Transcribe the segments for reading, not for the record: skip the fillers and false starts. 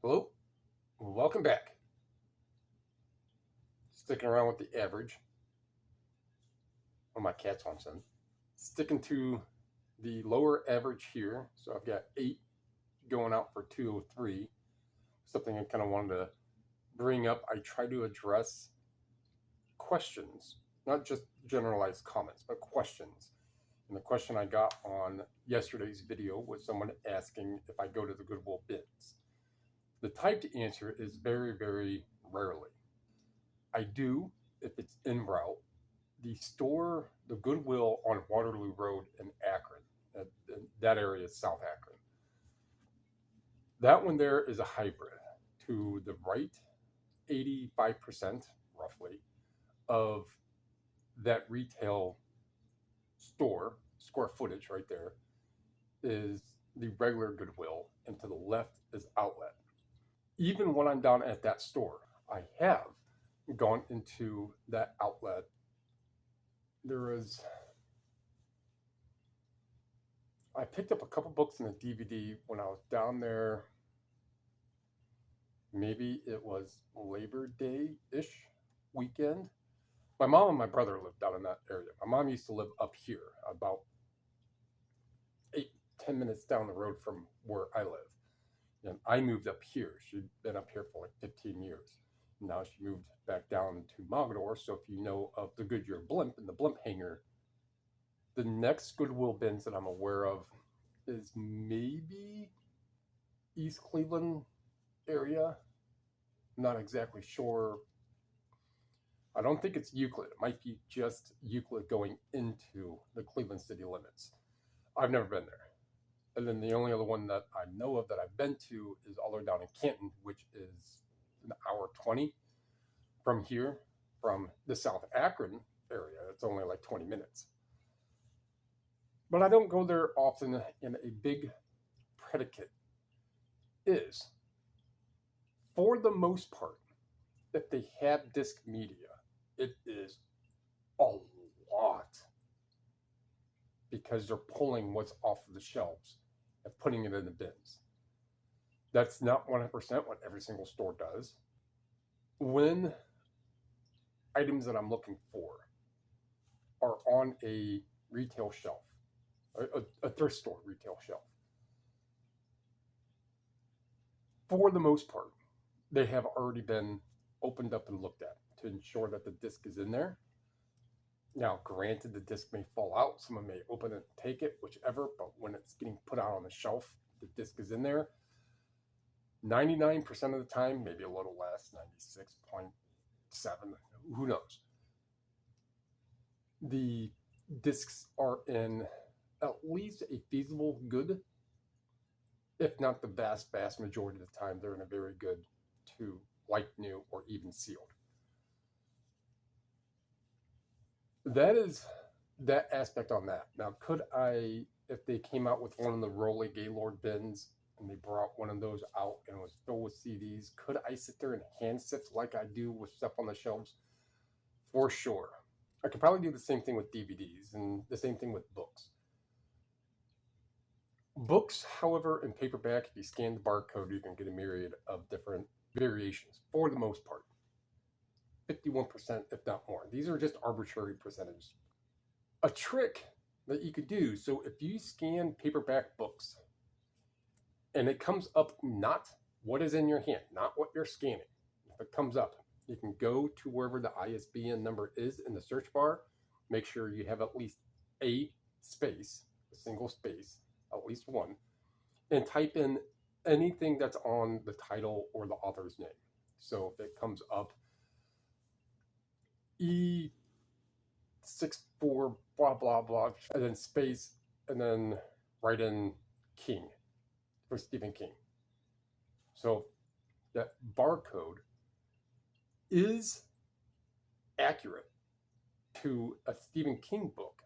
Hello, welcome back. Sticking around with the average. One of my cats wants in. Sticking to the lower average here. So I've got 8 going out for 203. Something I kind of wanted to bring up. I try to address questions, not just generalized comments, but questions. And the question I got on yesterday's video was someone asking if I go to the Goodwill bins. The typed answer is very, very rarely. I do if it's en route. The store, the Goodwill on Waterloo Road in Akron, that area is South Akron. That one there is a hybrid. To the right, 85% roughly of that retail store, square footage right there, is the regular Goodwill, and to the left is outlet. Even when I'm down at that store, I have gone into that outlet. I picked up a couple books and a DVD when I was down there. Maybe it was Labor Day-ish weekend. My mom and my brother lived down in that area. My mom used to live up here, about 8-10 minutes down the road from where I live. And I moved up here. She'd been up here for like 15 years. Now she moved back down to Mogador. So if you know of the Goodyear blimp and the blimp hangar, the next Goodwill bins that I'm aware of is maybe East Cleveland area. I'm not exactly sure. I don't think it's Euclid. It might be just Euclid going into the Cleveland city limits. I've never been there. And then the only other one that I know of that I've been to is all the way down in Canton, which is an hour 20 from here, from the South Akron area. It's only like 20 minutes. But I don't go there often, and a big predicate is, for the most part, if they have disc media, it is a lot, because they're pulling what's off of the shelves and putting it in the bins. That's not 100% what every single store does. When items that I'm looking for are on a retail shelf, a thrift store retail shelf, for the most part, they have already been opened up and looked at to ensure that the disc is in there. Now, granted, the disc may fall out. Someone may open it and take it, whichever, but when it's getting put out on the shelf, the disc is in there. 99% of the time, maybe a little less, 96.7, who knows. The discs are in at least a feasible good, if not the vast majority of the time, they're in a very good to like new or even sealed. That is that aspect on that. Now, could I, if they came out with one of the Rolly Gaylord bins and they brought one of those out and it was filled with CDs, could I sit there and hand sift like I do with stuff on the shelves? For sure. I could probably do the same thing with DVDs and the same thing with books. Books, however, in paperback, if you scan the barcode, you can get a myriad of different variations for the most part. 51%, if not more. These are just arbitrary percentages. A trick that you could do, so if you scan paperback books and it comes up not what is in your hand, not what you're scanning, if it comes up, you can go to wherever the ISBN number is in the search bar, make sure you have at least a space, a single space, at least one, and type in anything that's on the title or the author's name. So if it comes up E64 blah blah blah, and then space, and then write in King for Stephen King. So that barcode is accurate to a Stephen King book,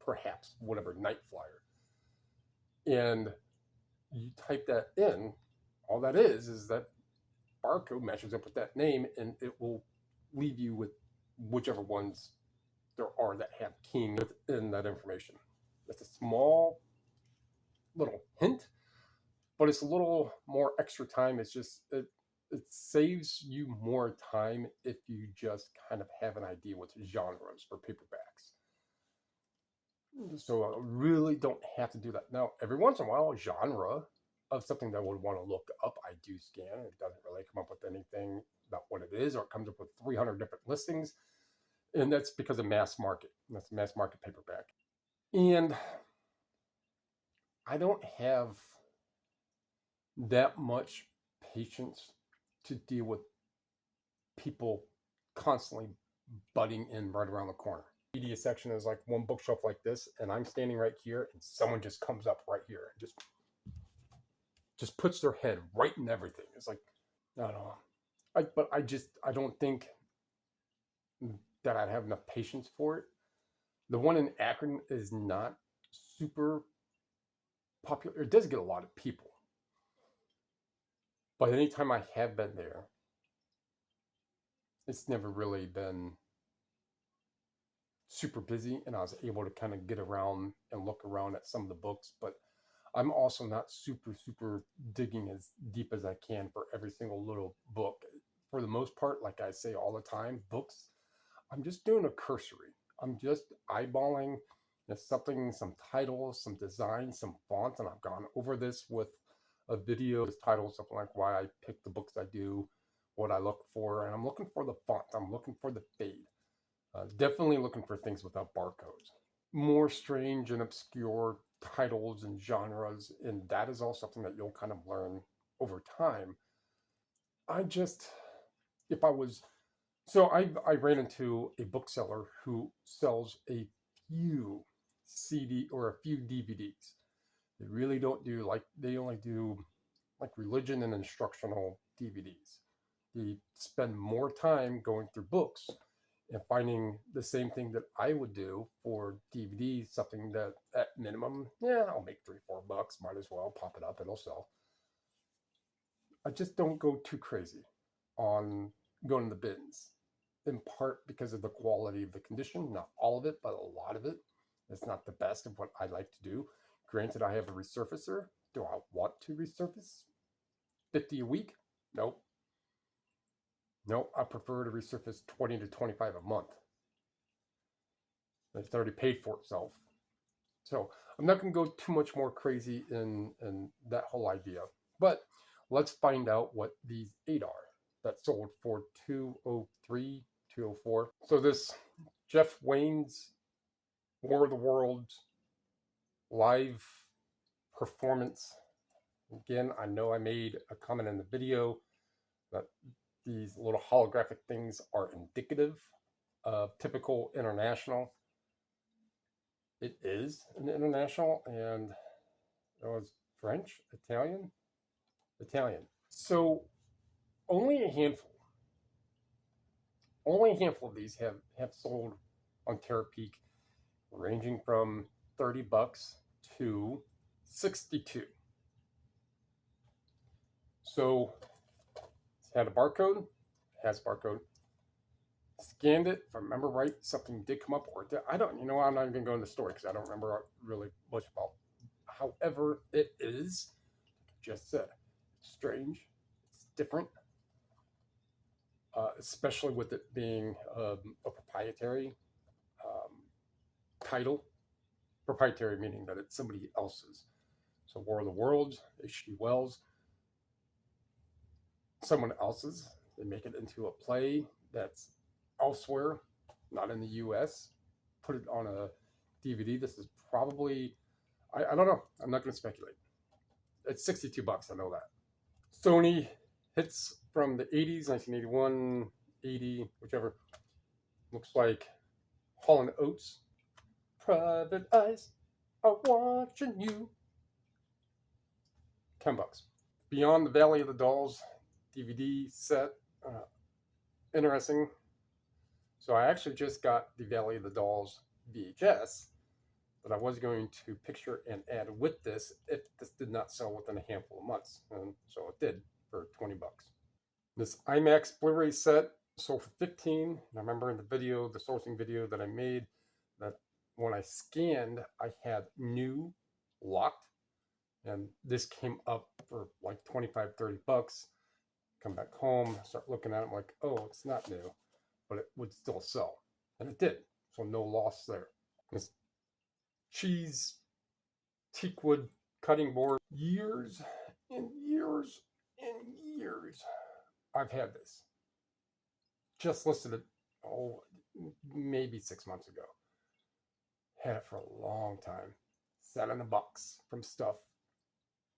perhaps whatever, Night Flyer. And you type that in, all that is that barcode matches up with that name, and it will leave you with whichever ones there are that have King within that information. It's a small little hint, but it's a little more extra time. It's just, it saves you more time if you just kind of have an idea what genres for paperbacks. So I really don't have to do that. Now, every once in a while, a genre of something that I would want to look up, I do scan. It doesn't really come up with anything about what it is, or it comes up with 300 different listings. And that's because of mass market. That's a mass market paperback. And I don't have that much patience to deal with people constantly butting in right around the corner. Media section is like one bookshelf like this, and I'm standing right here, and someone just comes up right here and just puts their head right in everything. It's like, I don't know. But I don't think that I'd have enough patience for it. The one in Akron is not super popular. It does get a lot of people. But anytime I have been there, it's never really been super busy, and I was able to kind of get around and look around at some of the books. But I'm also not super digging as deep as I can for every single little book. For the most part, like I say all the time, books, I'm just doing a cursory. I'm just eyeballing something, some titles, some designs, some fonts, and I've gone over this with a video. This title, something like why I pick the books I do, what I look for, and I'm looking for the font. I'm looking for the fade. Definitely looking for things without barcodes. More strange and obscure titles and genres, and that is all something that you'll kind of learn over time. If I was, so I ran into a bookseller who sells a few CD or a few DVDs. They really don't do they only do like religion and instructional DVDs. They spend more time going through books and finding the same thing that I would do for DVDs, something that at minimum, yeah, I'll make $3-4. Might as well pop it up, it'll sell. I just don't go too crazy on going to the bins, in part because of the quality of the condition. Not all of it, but a lot of it. It's not the best of what I like to do. Granted, I have a resurfacer. Do I want to resurface 50 a week? Nope. Nope, I prefer to resurface 20 to 25 a month. It's already paid for itself. So I'm not going to go too much more crazy in that whole idea. But let's find out what these 8 are that sold for $203, $204. So this Jeff Wayne's War of the Worlds live performance. Again, I know I made a comment in the video that these little holographic things are indicative of typical international. It is an international, and it was French, Italian. So only a handful of these have sold on Terapeak, ranging from $30 to $62. So it's had a barcode, has a barcode. Scanned it, if I remember right, something did come up, or I don't, I'm not even going to go into the story because I don't remember really much about. However, it is, just said, it's strange, it's different, especially with it being a proprietary title. Proprietary meaning that it's somebody else's. So War of the Worlds, H.G. Wells, someone else's. They make it into a play that's elsewhere, not in the US, put it on a DVD. This is probably, I don't know. I'm not going to speculate. It's $62. I know that. Sony hits from the 80s, 1981, 80, whichever. Looks like Hall & Oates. Private eyes are watching you. $10. Beyond the Valley of the Dolls DVD set. Interesting. So I actually just got the Valley of the Dolls VHS that I was going to picture and add with this if this did not sell within a handful of months. And so it did for $20. This IMAX Blu-ray set sold for $15. And I remember in the video, the sourcing video that I made, that when I scanned, I had new locked. And this came up for like 25, 30 bucks. Come back home, start looking at it, I'm like, oh, it's not new, but it would still sell. And it did. So no loss there. This cheese teakwood cutting board, years and years and years I've had this. Just listed it, maybe 6 months ago. Had it for a long time. Sat in a box from stuff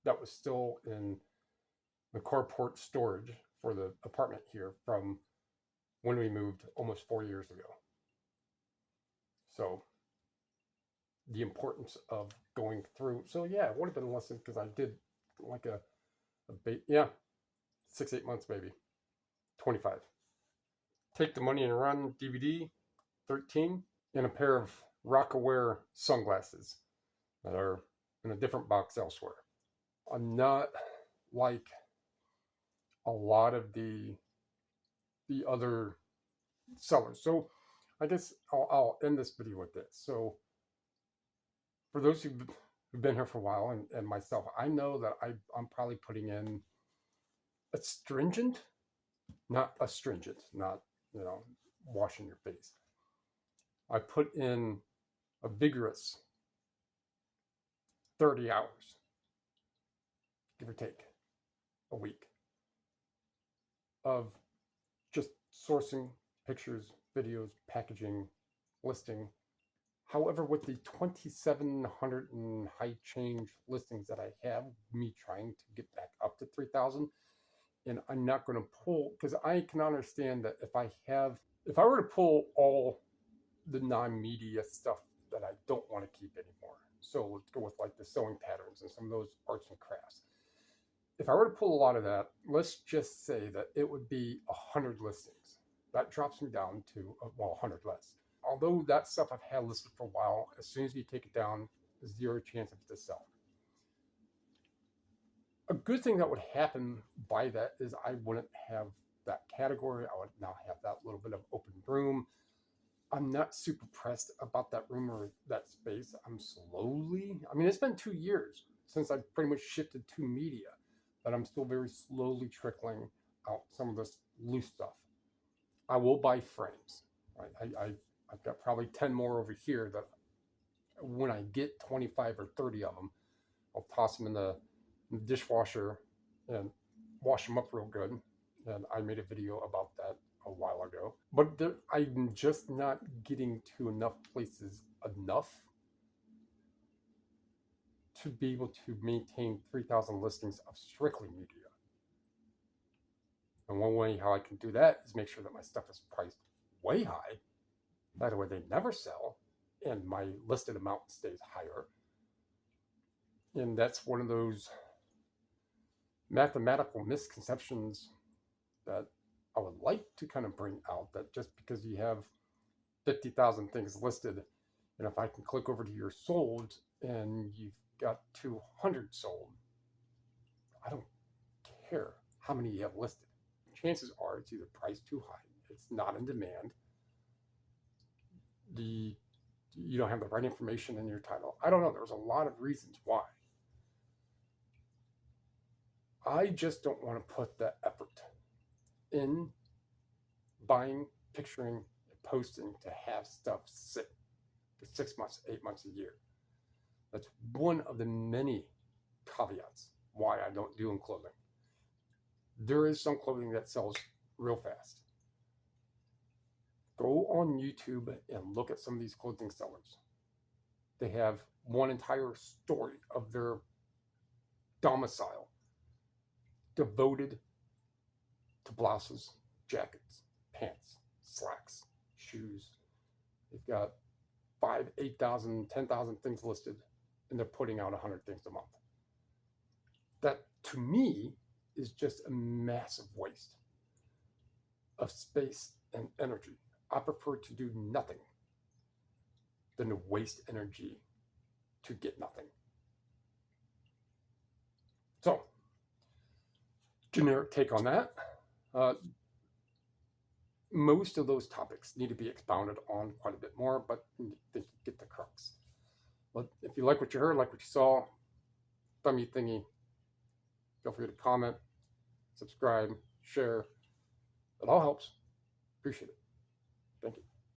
that was still in the carport storage for the apartment here from when we moved almost 4 years ago. So the importance of going through. So yeah, it would have been less than, because I did like a 6-8 months maybe. 25. Take the Money and Run DVD, 13, and a pair of Rockaware sunglasses that are in a different box elsewhere. I'm not like a lot of the other sellers. So I guess I'll end this video with this. So for those who've been here for a while, and myself, I know that I'm probably putting in astringent, not astringent, not, washing your face. I put in a vigorous 30 hours, give or take, a week of just sourcing pictures, videos, packaging, listing. However, with the 2,700 and high change listings that I have, me trying to get back up to 3,000, and I'm not going to pull, because I can understand that if I were to pull all the non-media stuff that I don't want to keep anymore. So let's go with like the sewing patterns and some of those arts and crafts. If I were to pull a lot of that, let's just say that it would be 100 listings. That drops me down to, 100 less. Although that stuff I've had listed for a while, as soon as you take it down, zero chance of it to sell. A good thing that would happen by that is I wouldn't have that category. I would now have that little bit of open room. I'm not super pressed about that room or that space. I'm slowly, it's been 2 years since I've pretty much shifted to media, but I'm still very slowly trickling out some of this loose stuff. I will buy frames. Right? I've got probably 10 more over here that when I get 25 or 30 of them, I'll toss them in the dishwasher and wash them up real good. And I made a video about that a while ago. But I'm just not getting to enough places enough to be able to maintain 3,000 listings of strictly media. And one way how I can do that is make sure that my stuff is priced way high. That way they never sell and my listed amount stays higher. And that's one of those mathematical misconceptions that I would like to kind of bring out, that just because you have 50,000 things listed, and if I can click over to your sold and you've got 200 sold, I don't care how many you have listed. Chances are it's either priced too high, it's not in demand, you don't have the right information in your title. I don't know. There's a lot of reasons why. I just don't want to put the effort in buying, picturing, and posting to have stuff sit for 6 months, 8 months, a year. That's one of the many caveats why I don't do in clothing. There is some clothing that sells real fast. Go on YouTube and look at some of these clothing sellers. They have one entire story of their domicile devoted to blouses, jackets, pants, slacks, shoes. They've got 5,000, 8,000, 10,000 things listed, and they're putting out 100 things a month. That, to me, is just a massive waste of space and energy. I prefer to do nothing than to waste energy to get nothing. So, generic take on that. Most of those topics need to be expounded on quite a bit more, but I think you get the crux. But if you like what you heard, like what you saw, thummy thingy, Don't forget to comment, subscribe, share. It all helps. Appreciate it. Thank you.